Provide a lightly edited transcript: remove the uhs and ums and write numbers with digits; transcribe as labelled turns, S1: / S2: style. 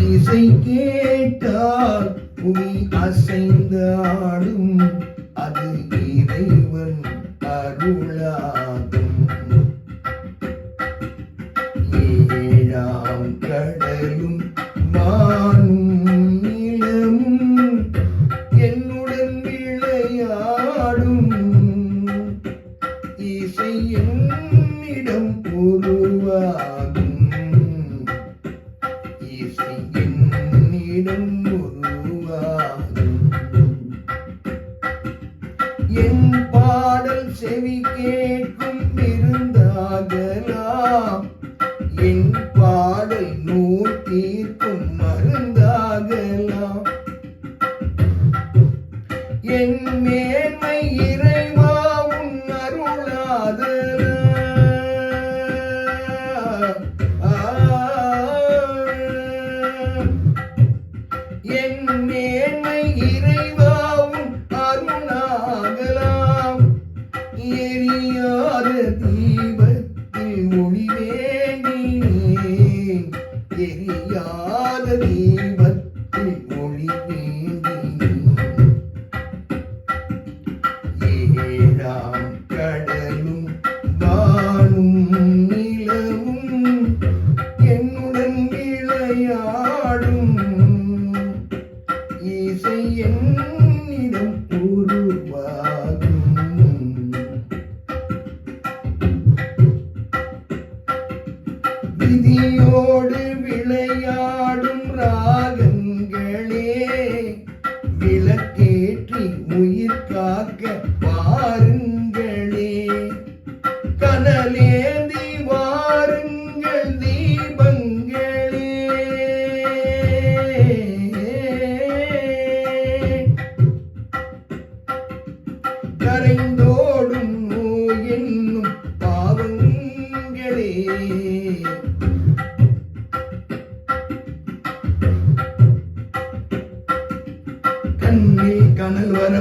S1: இசை கேட்டால் புவி அசைந்தாடும், அது இறைவன் அருளாகும். ஏழாம் கடலும் வானும் நிலமும் என்னுடன் விளையாடும், இசை என்னிடம் உருவாகும், இசை என்னிடம் உருவாகும். என் பாடல் செவி கேட்கும் விருந்தாகலாம், என் பாடல் நோய் தீர்க்கும் மருந்தாகலாம். என் மேன்மை இறைவா உன் அருளாதலாம், என் மேன்மை இறைவா உன் அருளாகலாம். எரியாத தீபத்தில் ஒளி வேண்டினேன், எரியாத தீபத்தில் ஒளி வேண்டினேன். ஏழாம் கடலும் வானும் நிலவும் என்னுடன் விளையாடும், இசை என்னிடம் உருவாகும். விதியோடு விளையாடும் ராகங்களே, விளக்கேற்றி உயிர் காக்க பாருங்களே. கனலேந்தி வாருங்கள் தீபங்களே, கரைந்தோடும் நோய் என்னும் பாவங்களே. கண்ணில் கனல் வர